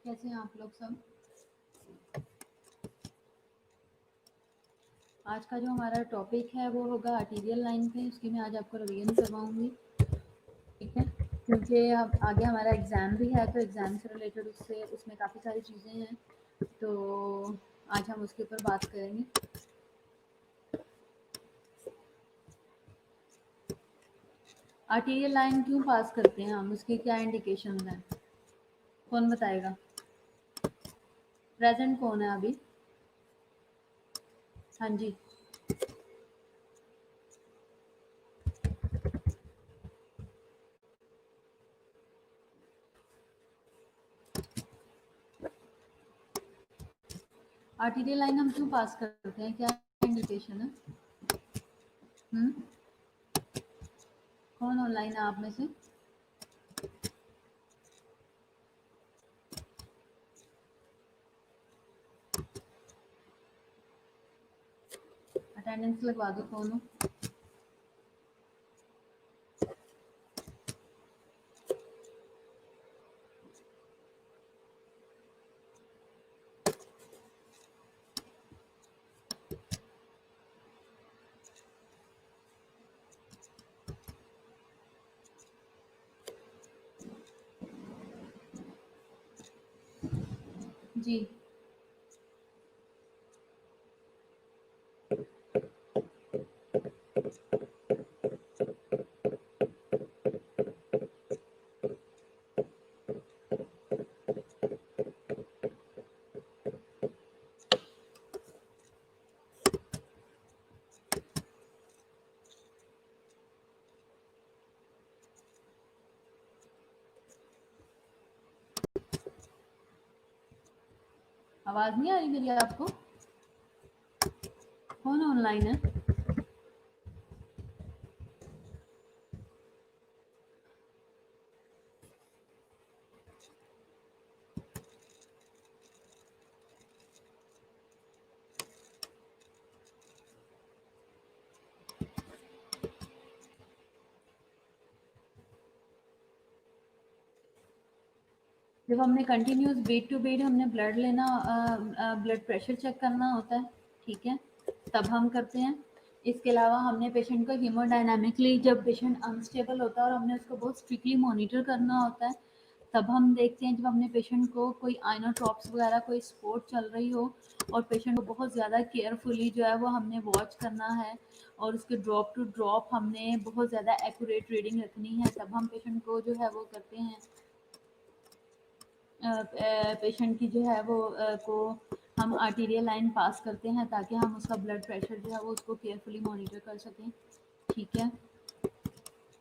कैसे हैं आप लोग सब? आज का जो हमारा टॉपिक है वो होगा आर्टीरियल लाइन पे। उसकी मैं आज आपको रिवीजन करवाऊंगी, ठीक है, क्योंकि अब आगे हमारा एग्ज़ाम भी है, तो एग्ज़ाम से रिलेटेड उसमें काफ़ी सारी चीज़ें हैं, तो आज हम उसके ऊपर बात करेंगे। आर्टीरियल लाइन क्यों पास करते हैं हम, उसकी क्या इंडिकेशन हैं, कौन बताएगा? प्रेजेंट कौन है अभी? हाँ जी, आर्टीरियल लाइन हम क्यों पास करते हैं, क्या इंडिकेशन है? कौन ऑनलाइन है आप में से? अटेंडेंस लगवा दो, कौन हो? जी, आवाज़ नहीं आ रही मेरी आपको? कौन ऑनलाइन है? जब हमने कंटिन्यूस बीट टू बीट हमने ब्लड लेना, ब्लड प्रेशर चेक करना होता है, ठीक है, तब हम करते हैं। इसके अलावा हमने पेशेंट को हीमोडायनामिकली, जब पेशेंट अनस्टेबल होता है और हमने उसको बहुत स्ट्रिक्टली मॉनिटर करना होता है, तब हम देखते हैं। जब हमने पेशेंट को कोई आइनोट्रॉप्स वगैरह कोई स्पोर्ट चल रही हो और पेशेंट को बहुत ज़्यादा केयरफुली जो है वो हमने वॉच करना है और उसके ड्रॉप टू ड्रॉप हमने बहुत ज़्यादा एक्यूरेट रीडिंग रखनी है, तब हम पेशेंट को जो है वो करते हैं, पेशेंट की जो है वो को हम आर्टीरियल लाइन पास करते हैं, ताकि हम उसका ब्लड प्रेशर जो है वो उसको केयरफुली मॉनिटर कर सकें, ठीक है।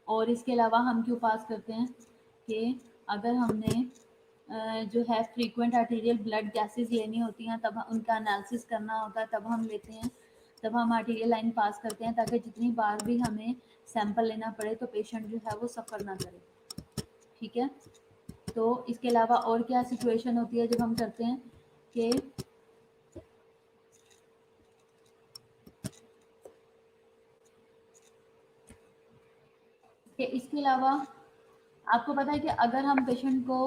और इसके अलावा हम क्यों पास करते हैं कि अगर हमने जो है फ्रीक्वेंट आर्टीरियल ब्लड गैसेस लेनी होती हैं, तब उनका एनालिसिस करना होता है, तब हम लेते हैं, तब हम आर्टीरियल लाइन पास करते हैं, ताकि जितनी बार भी हमें सैंपल लेना पड़े तो पेशेंट जो है वो सफ़र ना करे, ठीक है। तो इसके अलावा और क्या सिचुएशन होती है जब हम करते हैं कि इसके अलावा आपको पता है कि अगर हम पेशेंट को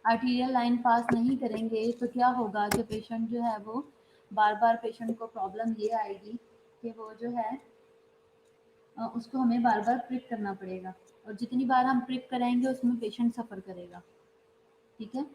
आर्टीरियल लाइन पास नहीं करेंगे तो क्या होगा कि पेशेंट जो है वो बार बार पेशेंट को प्रॉब्लम ये आएगी कि वो जो है उसको हमें बार बार प्रिक करना पड़ेगा, और जितनी बार हम प्रिक कराएंगे उसमें पेशेंट सफ़र करेगा, ठीक है।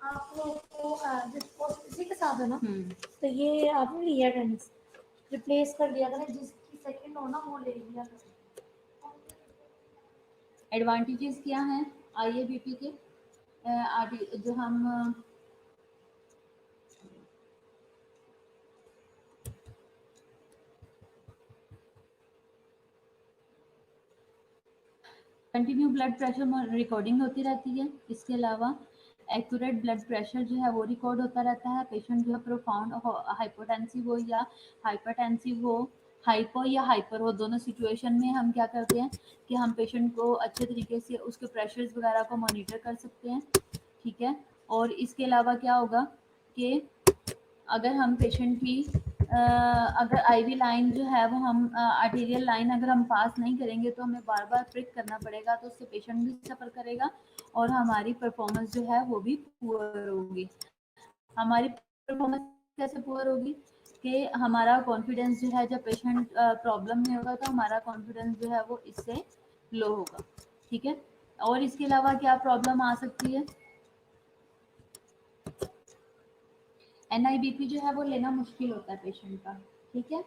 आप लोग को जिसको इसी के साथ है ना, तो ये आपने लिया टेनिस रिप्लेस कर दिया करें, जिसकी सेकंड हो ना वो ले लिया करें। एडवांटेजेस क्या हैं IABP के? जो हम कंटिन्यू ब्लड प्रेशर रिकॉर्डिंग होती रहती है। इसके अलावा एक्यूरेट ब्लड प्रेशर जो है वो रिकॉर्ड होता रहता है। पेशेंट जो है प्रोफाउंड हाइपोटेंसिव हो या हाइपरटेंसिव हो, हाइपो या हाइपर हो, दोनों सिचुएशन में हम क्या करते हैं कि हम पेशेंट को अच्छे तरीके से उसके प्रेशर्स वगैरह को मॉनिटर कर सकते हैं। ठीक है। और इसके अलावा क्या होगा कि अगर हम पेशेंट की अगर IV लाइन जो है वो हम आर्टीरियल लाइन अगर हम पास नहीं करेंगे तो हमें बार बार प्रिक करना पड़ेगा, तो उससे पेशेंट भी सफ़र करेगा और हमारी परफॉर्मेंस जो है वो भी पुअर होगी। हमारी परफॉर्मेंस कैसे पुअर होगी कि हमारा कॉन्फिडेंस जो है, जब पेशेंट प्रॉब्लम में होगा तो हमारा कॉन्फिडेंस जो है वो इससे लो होगा। ठीक है। और इसके अलावा क्या प्रॉब्लम आ सकती है? NIBP जो है वो लेना मुश्किल होता है पेशेंट का। ठीक है।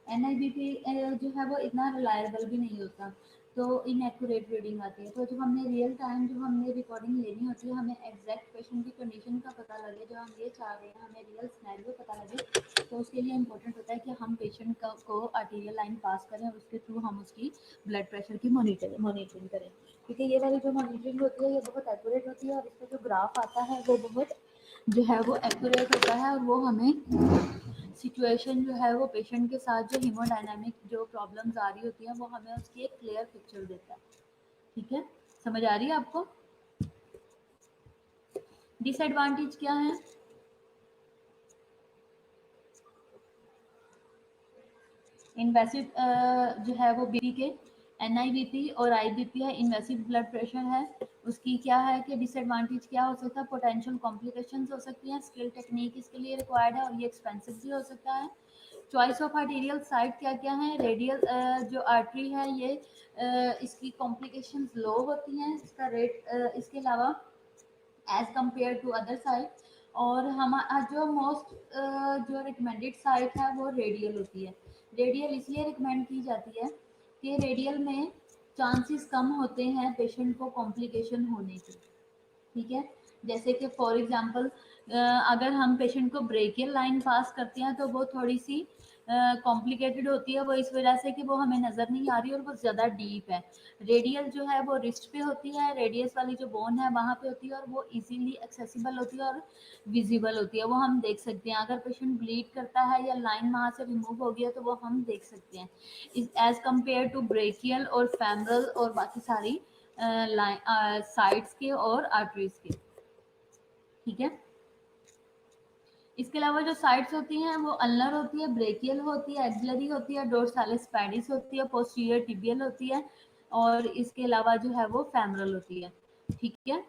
NIBP जो है वो इतना रिलायबल भी नहीं होता, तो इनएक्यूरेट रीडिंग आती है। तो जब हमने रियल टाइम जो हमने रिकॉर्डिंग लेनी होती है, हमें एग्जैक्ट पेशेंट की कंडीशन का पता लगे, जो हम ये चाह रहे हैं हमें रियल सिनेरियो पता लगे, तो उसके लिए इम्पोर्टेंट होता है कि हम पेशेंट को आर्टीरियल लाइन पास करें और उसके थ्रू हम उसकी ब्लड प्रेशर की मॉनिटरिंग करें। क्योंकि ये वाली जो मॉनिटरिंग होती है ये बहुत एक्यूरेट होती है और इसका जो ग्राफ आता है वो बहुत जो है वो एक्यूरेट होता है और वो हमें सिचुएशन जो है वो पेशेंट के साथ जो हीमोडायनामिक जो प्रॉब्लम्स आ रही होती हैं वो हमें उसकी एक क्लियर पिक्चर देता है। ठीक है। समझ आ रही है आपको? डिसएडवांटेज क्या है? इन्वेसिव जो है वो बीपी के NIBP और IBP है, इन्वेसिव ब्लड प्रेशर है। उसकी क्या है कि डिसएडवांटेज क्या हो सकता है? पोटेंशियल कॉम्प्लिकेशंस हो सकती हैं, स्किल टेक्निक इसके लिए रिक्वायर्ड है और ये एक्सपेंसिव भी हो सकता है। चॉइस ऑफ आर्टीरियल साइट क्या क्या है? रेडियल जो आर्टरी है ये इसकी कॉम्प्लिकेशंस लो होती हैं, इसका रेट इसके अलावा as compared to other site. और हम जो मोस्ट जो रिकमेंडेड साइट है वो रेडियल होती है। रेडियल इसलिए रिकमेंड की जाती है कि रेडियल में चांसेस कम होते हैं पेशेंट को कॉम्प्लिकेशन होने के। ठीक है। जैसे कि फॉर एग्जांपल अगर हम पेशेंट को ब्रेकियल लाइन पास करते हैं तो वो थोड़ी सी कॉम्प्लिकेटेड होती है, वो इस वजह से कि वो हमें नज़र नहीं आ रही और वो ज़्यादा डीप है। रेडियल जो है वो रिस्ट पे होती है, रेडियस वाली जो बोन है वहाँ पे होती है और वो इजीली एक्सेसिबल होती है और विजिबल होती है, वो हम देख सकते हैं। अगर पेशेंट ब्लीड करता है या लाइन वहाँ से रिमूव हो गया तो वो हम देख सकते हैं, एज कम्पेयर टू ब्रेकियल और फेमरल और बाकी सारी साइड्स के और आर्टरीज के। ठीक है। इसके अलावा जो साइड्स होती हैं वो अल्नर होती है, ब्रेकियल होती है, एक्सिलरी होती है, डोर्सालिस पैडिस होती है, पोस्टीरियर टिबियल होती है और इसके अलावा जो है वो फेमरल होती है। ठीक है।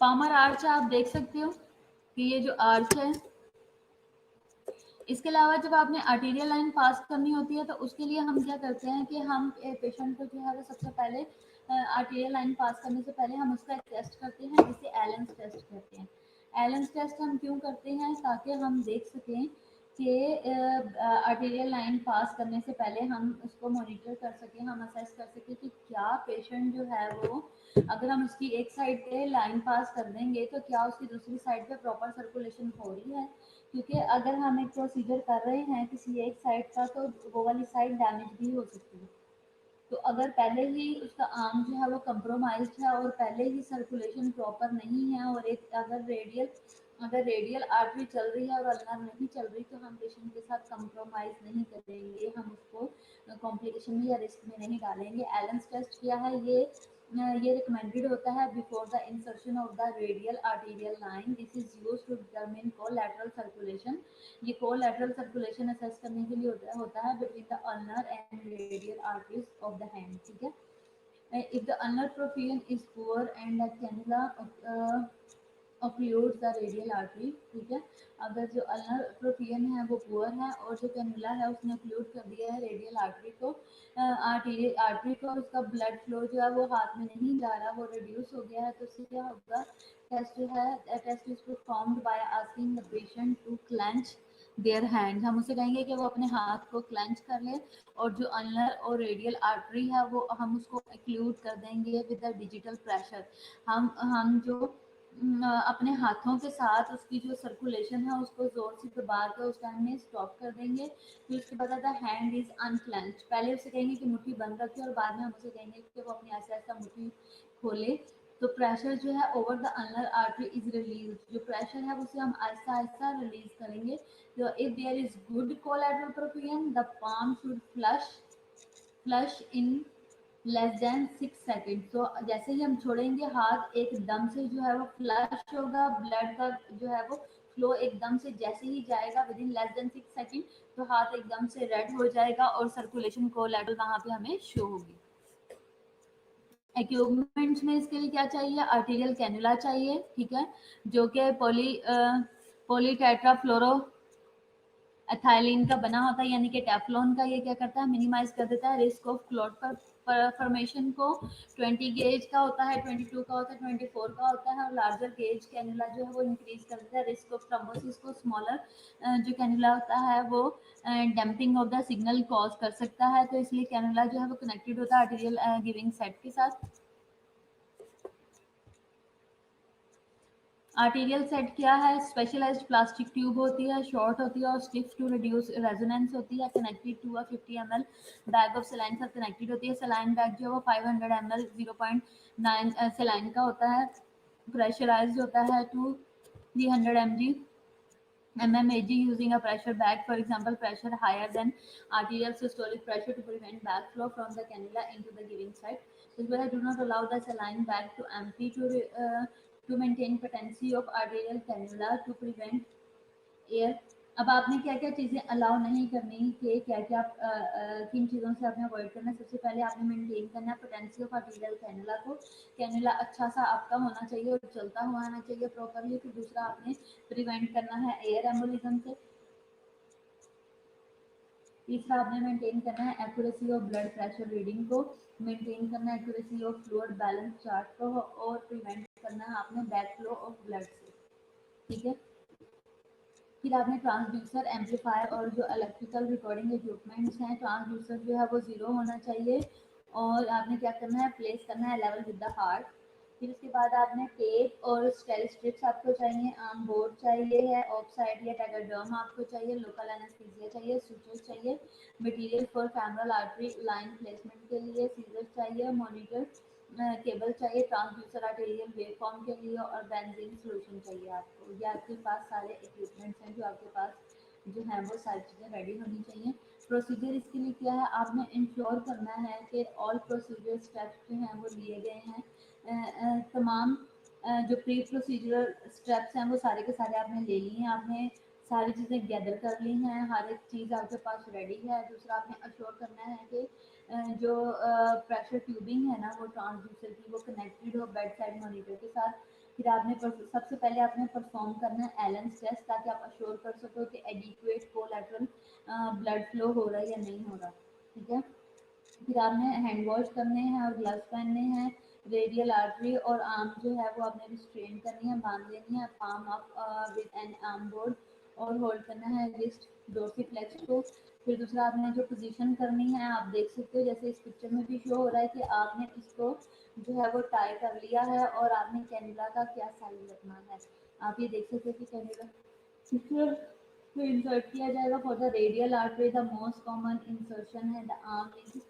पामर आर्च आप देख सकते हो कि ये जो आर्च है, इसके अलावा जब आपने आर्टीरियल लाइन पास करनी होती है तो उसके लिए हम क्या करते हैं कि हम पेशेंट को जो है वो सबसे पहले आर्टीरियल लाइन पास करने से पहले हम उसका एक टेस्ट करते हैं जिसे एलेंस टेस्ट कहते हैं। एलेंस टेस्ट हम क्यों करते हैं? ताकि हम देख सकें कि आर्टीरियल लाइन पास करने से पहले हम उसको मॉनिटर कर सकें, हम असेस कर सकें कि क्या पेशेंट जो है वो, अगर हम उसकी एक साइड पे लाइन पास कर देंगे तो क्या उसकी दूसरी साइड पे प्रॉपर सर्कुलेशन हो रही है। क्योंकि अगर हम एक प्रोसीजर कर रहे हैं किसी एक साइड का तो वो वाली साइड डैमेज भी हो सकती है। तो अगर पहले ही उसका आर्म जो है वो कंप्रोमाइज्ड है और पहले ही सर्कुलेशन प्रॉपर नहीं है और एक अगर रेडियल आर्टरी चल रही है और अल्नर नहीं चल रही तो हम पेशेंट के साथ कंप्रोमाइज नहीं करेंगे, हम उसको कॉम्प्लिकेशन में या रिस्क में नहीं डालेंगे। एलेंस टेस्ट क्या है? ये रिकमेंडेड होता है before the insertion of the radial arterial line. This is used to determine collateral circulation. ये कोलैटरल सर्कुलेशन असेस करने के लिए होता है between the ulnar and radial arteries of the hand. ठीक है। If the ulnar perfusion is poor and the cannula occludes the radial artery, ठीक है। अगर जो अल्नर प्रोपियन है वो पुअर है और जो कैनुला है उसने occlude कर दिया है रेडियल आर्टरी को, आर्टरी को, उसका ब्लड फ्लो जो है वो हाथ में नहीं जा रहा, वो रिड्यूस हो गया है, तो उससे क्या होगा, टेस्ट जो है, test is performed by asking the patient to clench their hand. हम उसे कहेंगे कि वो अपने हाथ को क्लेंच कर ले और जो अल्नर और रेडियल आर्टरी है वो हम उसको एक्लूड कर देंगे विद द डिजिटल प्रेशर। हम जो अपने हाथों के साथ उसकी जो सर्कुलेशन है उसको जोर से दबा कर उस टाइम में स्टॉप कर देंगे। फिर उसके बाद द हैंड इज अनक्लेंच, पहले उसे कहेंगे कि मुट्ठी बंद रखे और बाद में हम उसे कहेंगे कि वो अपनी ऐसा ऐसा मुट्ठी खोले। तो प्रेशर जो है over the ulnar artery is release, जो प्रेशर है उसे हम आहिस्ता आहिस्ता रिलीज करेंगे। तो if there is good collateral प्रोपियन the palm should flush in less than 6 second. तो जैसे ही हम छोड़ेंगे हाथ एकदम से जो है वो फ्लश होगा, ब्लड का जो है वो फ्लो एकदम से जैसे ही जाएगा with in less than 6 second, तो हाथ एकदम से रेड हो जाएगा और सर्कुलेशन कोलैटरल वहाँ पे हमें शो होगी। इक्विपमेंट्स में इसके लिए क्या चाहिए, आर्टीरियल कैनुला चाहिए, ठीक है, जो कि पॉलीटेट्राफ्लोरो एथाइलिन का बना होता है, यानी कि टेफ्लॉन का। ये क्या करता है, मिनिमाइज कर देता है रिस्क ऑफ क्लॉट पर फॉर्मेशन को। 20 गेज का होता है, 22 का होता है, 24 का होता है, और लार्जर गेज कैनुला जो है वो इंक्रीज कर देता है रिस्क ऑफ थ्रोम्बोसिस को। स्मॉलर जो कैनुला होता है वो damping off the signal cause कर सकता है, तो इसलिए कैनुला जो है वो कनेक्टेड होता है आर्टीरियल गिविंग सेट के साथ। आर्टीरियल सेट क्या है, स्पेशलाइज्ड प्लास्टिक ट्यूब होती है, शॉर्ट होती है और स्टिफ टू रिड्यूस रेजोनेंस होती है, connected to a 50 ml bag of saline साथ कनेक्टेड होती है। सलाइन बैग जो है वो 500 ml 0.9 सलाइन का होता है, प्रेशराइज्ड होता है to 300 mg mmHg using a pressure bag, for example pressure higher than arterial systolic pressure to prevent backflow from the cannula into the giving site. This way do not allow the saline bag to empty to maintain patency of arterial cannula to prevent air। अब आपने क्या क्या चीज़ें allow नहीं करनी, कि क्या क्या किन चीज़ों से आपने अवॉइड करना है। सबसे पहले आपने मेंटेन करना है पोटेंसी ऑफ आर्टीरियल कैनुला को, कैनुला अच्छा सा आपका होना चाहिए और चलता हुआ आना चाहिए प्रॉपरली। फिर दूसरा आपने प्रिवेंट करना है एयर एम्बोलिज्म से। तीसरा आपने मेंटेन करना है accuracy of blood pressure reading को, मेंटेन करना है accuracy of fluid balance chart को, और प्रिवेंट करना है आपने बैक फ्लो ऑफ ब्लड से, ठीक है। फिर आपने ट्रांसड्यूसर एम्पलीफायर और जो इलेक्ट्रिकल रिकॉर्डिंग इक्विपमेंट्स हैं, ट्रांसड्यूसर जो है वो 0 होना चाहिए, और आपने क्या करना है, प्लेस करना है लेवल विद द हार्ट। फिर उसके बाद आपने टेप और स्टेल स्ट्रिप्स आपको चाहिए, आर्म बोर्ड चाहिए है, ऑफ साइड या टैगरडर्म आपको चाहिए, लोकल एनेस्थीसिया चाहिए, सूचर्स चाहिए, material for femoral artery line placement के लिए, सीजर्स चाहिए, मॉनिटर केबल चाहिए, ट्रांसड्यूसर आर्टेरियल वेवफॉर्म के लिए, और बेंजीन सॉल्यूशन चाहिए आपको। ये आपके पास सारे इक्विपमेंट्स हैं जो आपके पास जो है वो सारी चीज़ें रेडी होनी चाहिए। प्रोसीजर इसके लिए क्या है, आपने इंश्योर करना है कि ऑल प्रोसीजर स्टेप्स जो हैं वो लिए गए हैं। तमाम जो प्री प्रोसीजर स्टेप्स हैं वो सारे के सारे आपने ले लिए हैं, आपने सारी चीज़ें गैदर कर ली हैं, हर एक चीज़ आपके पास रेडी है। दूसरा आपने अश्योर करना है कि जो प्रेशर ट्यूबिंग है ना वो ट्रांसड्यूसर की वो कनेक्टेड हो बेड साइड मॉनिटर के साथ। फिर आपने सबसे पहले आपने परफॉर्म करना है एलेंस टेस्ट, ताकि आप अश्योर कर सको कि एडिक्वेट कोलैटरल ब्लड फ्लो हो रहा है या नहीं हो रहा, ठीक है। फिर आपने हैंड वॉश करने हैं और ग्लव्स पहनने हैं। रेडियल आर्टरी और आर्म जो है वो आपने रिस्ट्रेन करनी है, बांध लेनी है, palm up with an arm board, और होल्ड करना है रिस्ट डोर्सीफ्लेक्स को। फिर दूसरा आपने जो पोजीशन करनी है, आप देख सकते हो जैसे इस पिक्चर में भी शो हो रहा है कि आपने इसको जो है वो टाई कर लिया है, और आपने कैनुला का क्या साइज रखना है। आप ये देख सकते हो कि कैनुला इंसर्ट किया जाएगा for the radial artery. The most common insertion है द आर्म इज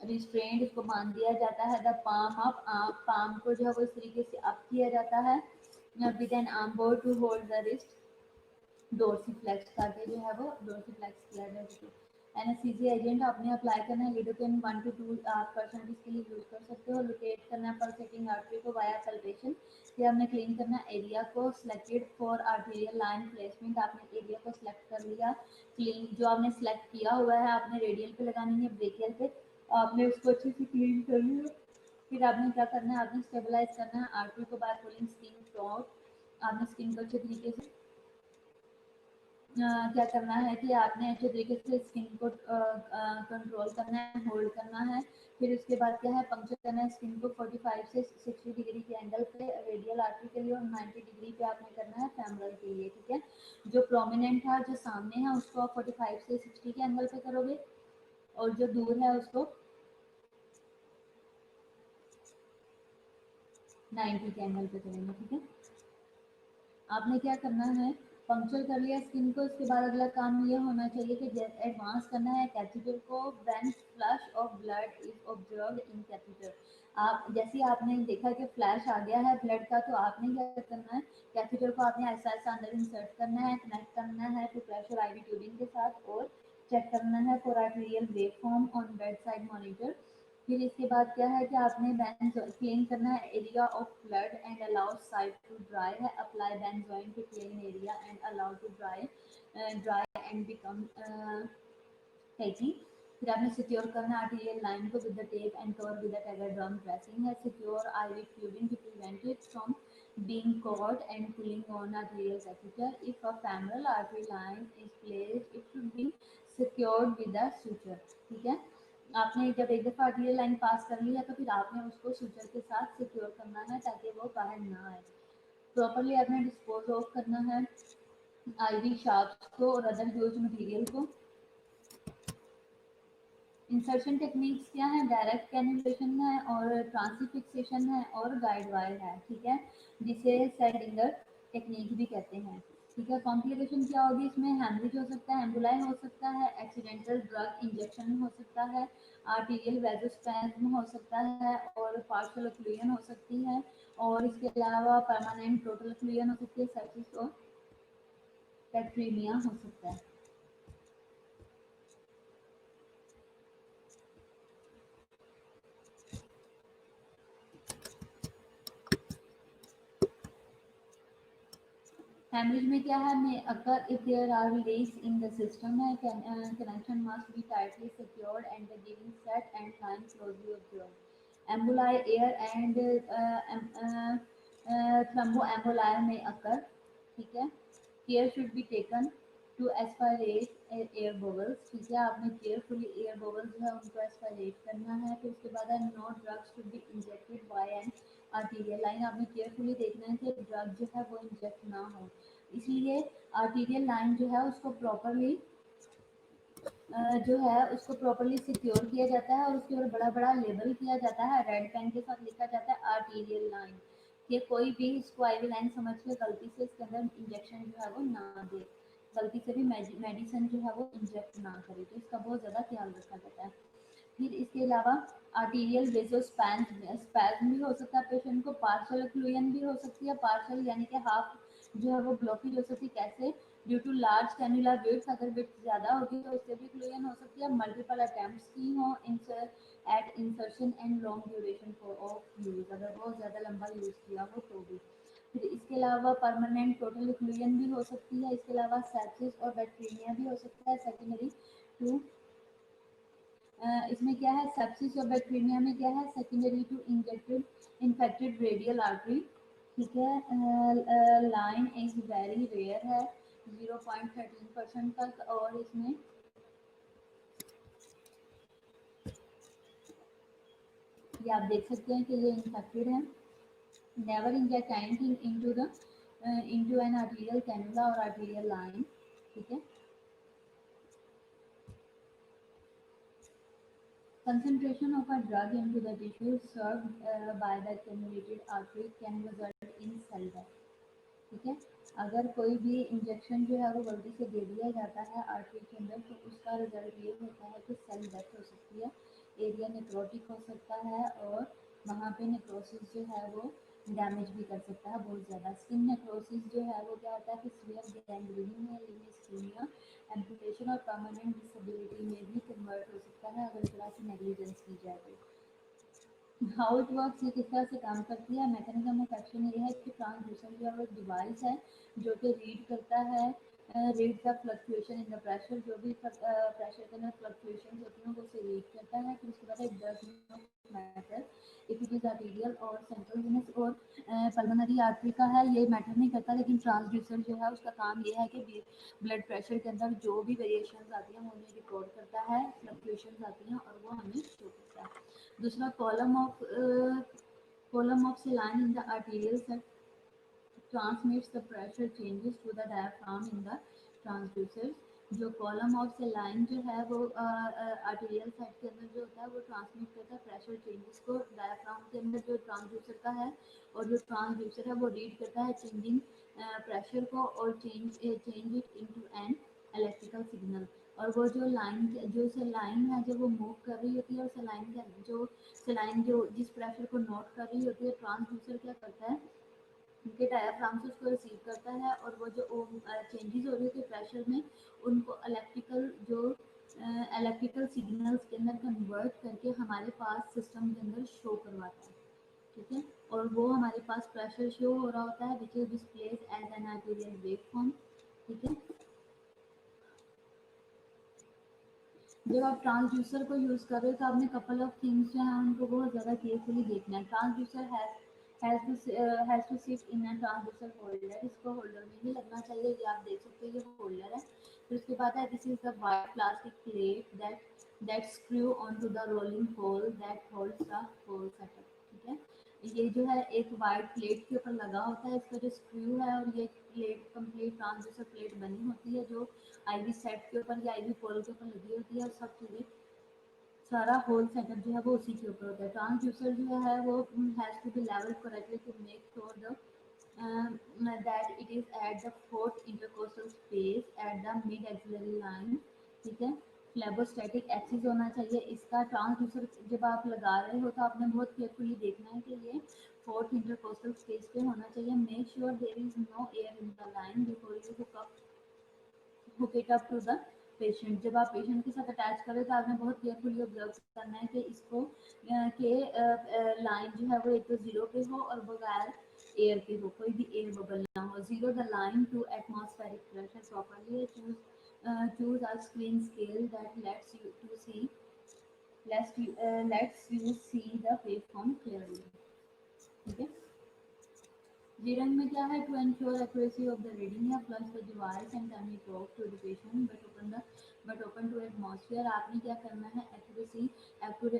रिस्ट्रेंड, इसको बांध दिया जाता है। द पाम अप, पाम को जो है वो इस तरीके से अप किया जाता है with an arm board to hold the wrist dorsiflex, ताकि जो है वो डोर्सीफ्लेक्स किया जाए। एनेस्थीसिया एजेंट आपने अप्लाई करना है, लिडोकेन 1 to 2% इसके लिए यूज कर सकते हो। लोकेट करना है पल्सेटिंग आर्टरी को वाया पल्पेशन। फिर आपने क्लीन करना है एरिया को, selected for arterial line placement, आपने एरिया को सिलेक्ट कर लिया। क्लीन जो आपने सिलेक्ट किया हुआ है आपने रेडियल पे लगानी है, ब्रेकियल पे आपने उसको अच्छे से क्लीन कर लिया। फिर आपने क्या करना है, आपने स्टेबलाइज करना है आर्टरी को बाय पुलिंग स्किन टॉप आपने स्किन को अच्छे तरीके से क्या करना है कि आपने अच्छे तरीके से स्किन को कंट्रोल करना है, होल्ड करना है। फिर उसके बाद क्या है, पंक्चर करना है स्किन को 45 से 60 डिग्री के एंगल पे रेडियल आर्टरी के लिए, और 90 डिग्री पे आपने करना है फेमरल के लिए। ठीक है, जो प्रोमिनेंट है, जो सामने है, उसको आप 45 से 60 के एंगल पे करोगे, और जो दूर है उसको 90 के एंगल पे करेंगे। ठीक है, आपने क्या करना है, पंक्चर कर लिया स्किन को। इसके बाद अगला काम ये होना चाहिए कि एडवांस करना है कैथेटर को। When flush of blood is observed in catheter, आप जैसे आपने देखा कि फ्लैश आ गया है ब्लड का, तो आपने क्या करना है, कैथेटर को आपने ऐसा ऐसा अंदर इंसर्ट करना है, कनेक्ट करना है टू प्रेशर आईवी ट्यूबिंग के साथ, और चेक करना है for arterial wave form on bed side monitor. फिर इसके बाद क्या है कि आपने क्लीन करना है area of blood and allow side to dry है। Apply benzoin to clean area and allow to dry and become tightly. फिर आपने सिक्योर करना आर्टेरियल लाइन को with the tape and cover with the Tegaderm dressing है। Secure IV tubing to prevent it from being caught and pulling on arterial catheter. If a femoral artery line is placed, it should be secured with a suture. ठीक है, आपने जब एक दफ़ा arterial line पास कर लिया, तो फिर आपने उसको सुचर के साथ सिक्योर करना है ताकि वो बाहर ना आए। प्रॉपरली आपने डिस्पोज ऑफ करना है आईवी शाफ्ट को और अदर यूज मटेरियल को। इंसर्शन टेक्निक्स क्या है, डायरेक्ट कैनुलेशन है, और ट्रांसिफिक्सेशन है, और गाइड वायर है। ठीक है, जिसे सेडिंगर टेक्निक भी कहते हैं। ठीक है, कॉम्प्लिकेशन क्या होगी इसमें, हेमरेज हो सकता है, एम्बुलाई हो सकता है, एक्सीडेंटल ड्रग इंजेक्शन हो सकता है, आर्टीरियल वेजोस्पैज्म हो सकता है, और पार्शियल ओक्लूजन हो सकती है, और इसके अलावा परमानेंट टोटल ओक्लूजन हो सकती है, सेप्सिस और बैक्टीरिया हो सकता है। Hemorrhage में क्या है, may occur if there are leaks in the system है, connection must be tightly secured and the giving set and line closely observed. Emboli, air and thromboemboli may occur. ठीक है, care should be taken to aspirate air bubbles। ठीक है, आपने carefully air bubbles जो है उनको aspirate करना है। फिर उसके बाद no drugs should be injected by an arterial line, आपने केयरफुली देखना है कि ड्रग जो है वो इंजेक्ट ना हो, इसलिए आर्टीरियल लाइन जो है उसको प्रॉपरली सिक्योर किया जाता है, और उसके ऊपर बड़ा बड़ा लेबल किया जाता है, रेड पेन के साथ लिखा जाता है आर्टीरियल लाइन। कि कोई भी इसको आईवी लाइन समझ के गलती से इसके अंदर इंजेक्शन जो है वो ना दे, गलती से भी मेडिसिन जो है वो इंजेक्ट ना करे, तो इसका बहुत ज़्यादा ख्याल रखा जाता है। फिर इसके अलावा आर्टीरियल वेसोस्पैज्म भी हो सकता है पेशेंट को, पार्शियल ओक्लूजन भी हो सकती है, पार्शियल यानी कि हाफ जो है वो ब्लॉकेज हो सकती है। कैसे, ड्यू टू लार्ज कैनुलर विड्थ, अगर विड्थ ज़्यादा होगी तो उससे भी ओक्लूजन हो सकती है। मल्टीपल अटेम्प्ट्स की हो at insertion and long duration of use, अगर बहुत ज़्यादा लंबा यूज़ किया हो तो भी। फिर इसके अलावा परमानेंट टोटल ओक्लूजन भी हो सकती है। इसके अलावा सेप्सिस और बैक्टीरिया भी हो सकता है सेकेंडरी टू इसमें क्या है, सेप्सिस और बैक्टीरिया में क्या है, secondary to injected infected radial artery. ठीक है, लाइन इज वेरी रेयर है, 0.13% तक, और इसमें ये आप देख सकते हैं कि ये इन्फेक्टेड है। Never inject anything into an arterial cannula और आर्टीरियल लाइन। ठीक है, concentration of a drug into the tissue served by the cannulated artery can result in cell death। ठीक है, अगर कोई भी इंजेक्शन जो है वो गलती से दे दिया जाता है आर्टरी के अंदर, तो उसका रिजल्ट ये होता है कि सेल डेथ हो सकती है, एरिया नेक्रोटिक हो सकता है, और वहाँ पे नेक्रोसिस जो है वो डैमेज भी कर सकता है बहुत ज़्यादा। स्किन नेक्रोसिस जो है वो क्या होता है कि सीवियर गैंग्रीन में लीविस्कीमिया, एम्पुटेशन और परमानेंट डिसेबिलिटी में भी कन्वर्ट हो सकता है अगर थोड़ा सी नेग्लिजेंस की जाए तो। हाउ इट वर्क्स, ये किस तरह से काम करती है, मैकेनिज्म ऑफ एक्शन ये है कि ट्रांसड्यूसर जो है वो डिवाइस है जो कि रीड करता है read the fluctuation in the pressure, जो भी प्रेशर के अंदर फ्लक्चुएशन होती हैं वो उसे रीड करता है। फिर उसके बाद it does not matter if it is arterial और सेंट्रल वेनस और पल्मोनरी आर्टरी का है, ये मैटर नहीं करता। लेकिन ट्रांसड्यूसर जो है उसका काम ये है कि ब्लड प्रेशर के अंदर जो भी वेरिएशन आती हैं वो हमें रिकॉर्ड करता है, फ्लक्चुएशन आती हैं और वो हमें शो करता है। दूसरा column of saline in the arterial set transmits the pressure changes to the diaphragm in the transducers। जो कॉलम ऑफ सेलाइन जो है वो आर्टीरियल साइड के अंदर जो होता है वो ट्रांसमिट करता है प्रेशर चेंजेस को डायफ्राम के अंदर जो ट्रांसड्यूसर का है, और जो ट्रांसड्यूसर है वो रीड करता है चेंजिंग प्रेशर को और change it into an electrical signal. और वो जो लाइन जो सेलाइन है जब वो मूव कर रही होती है और सेलाइन जो जिस प्रेशर को नोट कर रही होती है, ट्रांसड्यूसर क्या करता है उनके डायाफ्राम से उसको रिसीव करता है और वो जो चेंजेस हो रही होती है प्रेशर में उनको इलेक्ट्रिकल सिग्नल्स के अंदर कन्वर्ट करके हमारे पास सिस्टम के अंदर शो करवाता है। ठीक है, और वो हमारे पास प्रेशर शो हो रहा होता है which is displayed as an arterial waveform. ठीक है, जब आप ट्रांसड्यूसर को यूज़ कर रहे हो तो आपने कपल ऑफ थिंग्स जो हैं उनको बहुत ज़्यादा केयरफुली देखना है। Transducer has to sit in a transducer holder, इसको होल्डर में ही लगना चाहिए। ये आप देख सकते हो ये होल्डर है। फिर उसके बाद है this is the white plastic plate that screw on to the rolling hole that holds the whole setup. ठीक है, ये जो है एक वाइट प्लेट के ऊपर लगा होता है, इसका जो स्क्रू है, और ये प्लेट कंप्लीट ट्रांसड्यूसर प्लेट बनी होती है जो आईवी सेट के ऊपर या आईवी पोल के ऊपर लगी होती है, और सब चीज़ें सारा होल सेटअप जो है वो उसी के ऊपर होता है। ट्रांसड्यूसर जो है वो has to be level correctly to make sure the that it is at the fourth intercostal space at the mid axillary line। ठीक है, फ्लेबोस्टैटिक एक्सिस होना चाहिए इसका। ट्रांसड्यूसर जब आप लगा रहे हो तो आपने बहुत केयरफुली देखना है कि ये फोर्थ इंटरकोस्टल स्पेस पे होना चाहिए। Make sure there is no air in the line before you hook it up to the patient. जब आप पेशेंट के साथ अटैच करें तो आपने बहुत केयरफुली ऑब्जर्व करना है कि इसको के लाइन जो है वो एक तो जीरो पे हो और बगैर एयर के हो, कोई भी एयर बबल ना हो। Zero the line to atmospheric pressure properly. Choose a screen scale that lets you see the waveform clearly। ठीक है, जीरन में क्या है, to ensure accuracy of the reading है plus the device and turn it off to the patient but open to atmosphere. आपने क्या करना है,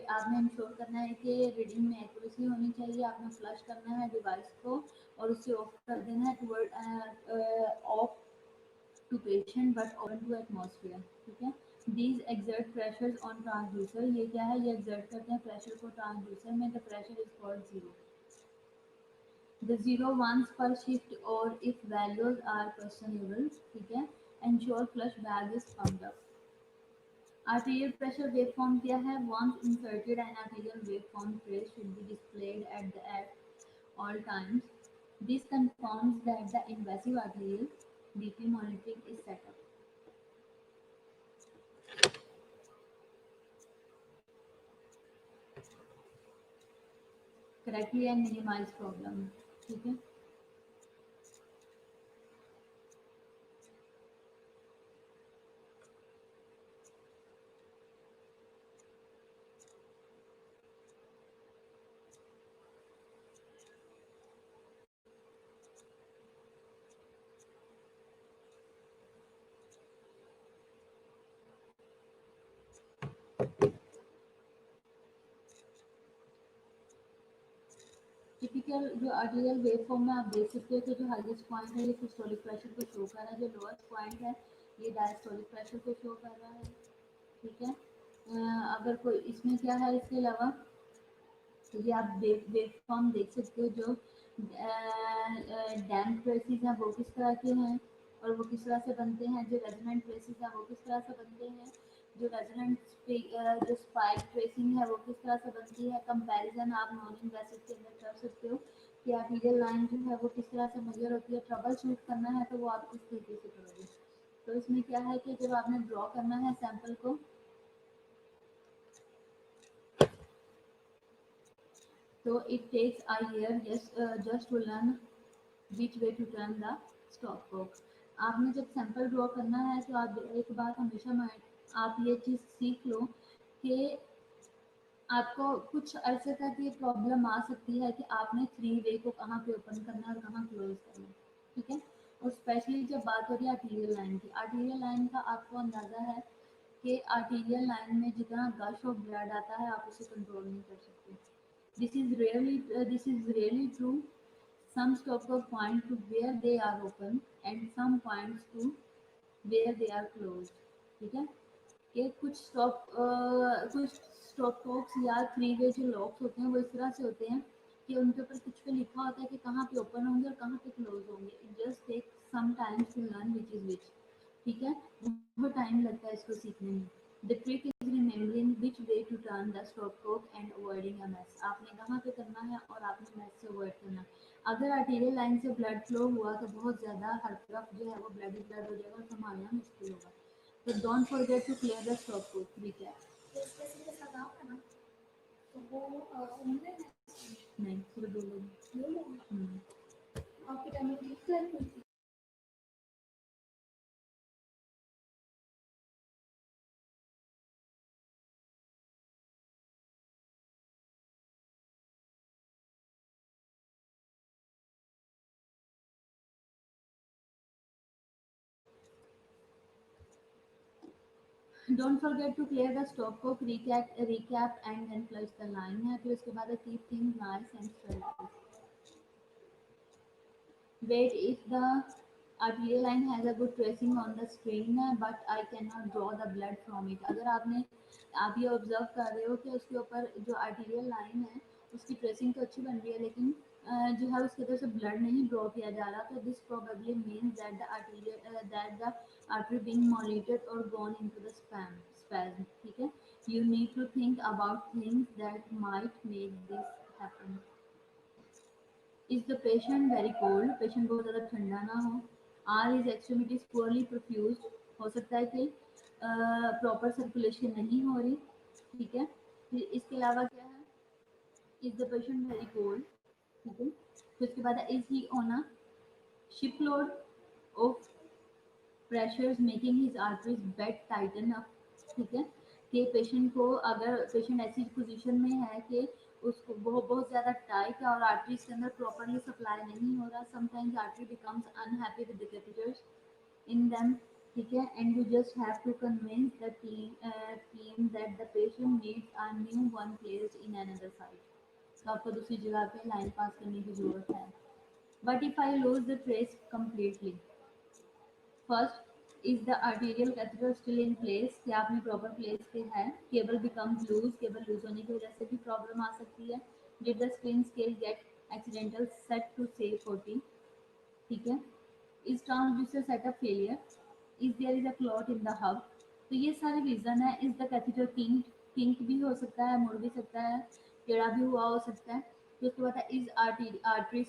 आपने इंश्योर करना है कि रीडिंग में एक्यूरेसी होनी चाहिए। आपने फ्लश करना है डिवाइस को और उसे ऑफ कर देना है toward off to patient but open to atmosphere. ठीक है, these exert pressures on transducer, ये क्या है, ये एक्सर्ट करते हैं प्रेशर को ट्रांसड्यूसर में। The pressure is called zero. The zero ones per shift or if values are questionable। ठीक है, ensure flush bag is pumped up। Arterial pressure waveform क्या है, once inserted an arterial waveform trace should be displayed at all times। This confirms that the invasive arterial BP monitoring is set up correctly and minimize problem। ठीक है, typical जो arterial waveform में आप देख सकते हो कि जो हाईएस्ट पॉइंट है ये सिस्टोलिक प्रेशर को शो कर रहा है, जो लोएस्ट पॉइंट है ये डायस्टोलिक प्रेशर को शो कर रहा है। ठीक है, अगर कोई इसमें क्या है इसके अलावा, तो ये आप वेवफॉर्म देख सकते हो। जो डैम्प ट्रेसेस हैं वो किस तरह के हैं और वो किस तरह से बनते हैं। जो रेजोनेंट ट्रेसेस हैं वो किस तरह से बनते हैं। जो जो स्पाइक ट्रेसिंग है वो किस तरह से बनती है। कंपैरिजन आप नॉन इनवेसिव के अंदर कर सकते हो कि आर्टीरियल लाइन जो है वो किस तरह से मेजर होती है। ट्रबल शूट करना है तो वो आप किस तरीके से करोगे। तो इसमें क्या है कि जब आपने ड्रॉ करना है सैंपल को, so it takes a year just to learn which way to turn the stopcock। आपने जब सैंपल ड्रॉ करना है तो आप एक बात हमेशा माइंड आप ये चीज़ सीख लो कि आपको कुछ अरसे तक ये प्रॉब्लम आ सकती है कि आपने 3 वे को कहाँ पे ओपन करना है और कहाँ क्लोज करना है, ठीक है। और स्पेशली जब बात हो रही है आर्टीरियल लाइन की, आर्टीरियल लाइन का आपको अंदाज़ा है कि आर्टीरियल लाइन में जितना गश ऑफ ब्लड आता है आप उसे कंट्रोल नहीं कर सकते। This is really true. Some stop work point to where they are open and some points to where they are closed, ठीक है। कि कुछ स्टॉप बॉक्स या 3 वे जो लॉक्स होते हैं वो इस तरह से होते हैं कि उनके ऊपर कुछ पे लिखा होता है कि कहाँ पे ओपन होंगे और कहाँ पे क्लोज होंगे। It just take some times to learn which is which, ठीक है। बहुत टाइम लगता है इसको सीखने में। The trick is remembering which way to turn the stopcock and avoiding a mess. आपने कहाँ पे करना है और आपने मैस से अवॉइड करना है। अगर आर्टीरियल लाइन से ब्लड फ्लो हुआ तो बहुत ज़्यादा हर तरफ जो है वो ब्लड ही ब्लड हो जाएगा और संभालना मुश्किल होगा। तो don't forget to clear the stopcock recap. किसी के साथ आओ ना तो वो ऑनलाइन है, नहीं सिर्फ 2 लोग। दो लोग आपकी टाइमिंग ठीक है। Don't forget to clear the stopcock recap and then flush the line है। फिर उसके बाद keep things nice and straight. Wait, if the arterial line has a good tracing on the screen, but I cannot draw the blood from it. अगर आप ये observe कर रहे हो कि उसके ऊपर जो आर्टीरियल लाइन है उसकी ट्रेसिंग तो अच्छी बन रही है लेकिन जो है उसकी तरफ से ब्लड नहीं ड्रॉ किया जा रहा, तो this probably means that the artery being monitored और गॉन इनटू द स्पैज्म, ठीक है। You need to think about things that might make this happen. Is the patient very cold, patient बहुत ज़्यादा ठंडा ना हो। Are is extremities poorly perfused, हो सकता है कि प्रॉपर सर्कुलेशन नहीं हो रही, ठीक है। फिर इसके अलावा क्या है, is the patient very cold, ठीक है। फिर उसके बाद is he on a ship load of pressures making his arteries bed Titan up, ठीक है। कि पेशेंट को अगर पेशेंट ऐसी पोजीशन में है कि उसको बहुत ज़्यादा टाइट है और आर्टरीज के अंदर प्रॉपरली सप्लाई नहीं हो रहा, sometimes artery becomes unhappy with the catheters in them, ठीक है। And you just have to convince the team that the patient needs a new one placed in another side. तो आपको दूसरी जगह पे लाइन पास करने की ज़रूरत है। But if I lose the trace completely, first is the arterial catheter still in place, क्या आपने प्रॉपर प्लेस पे है। Cable becomes loose, cable loose होने की वजह से भी प्रॉब्लम आ सकती है। Did the screen scale get accidental set to say 40, ठीक है। Is transducer setup failure, is there is a clot in the hub. तो ये सारे रीजन है। इज द कैथेटर किंक भी हो सकता है, मुड़ भी सकता है, टेढ़ा भी हुआ हो सकता है। फिर उसके बाद इज आर्टरी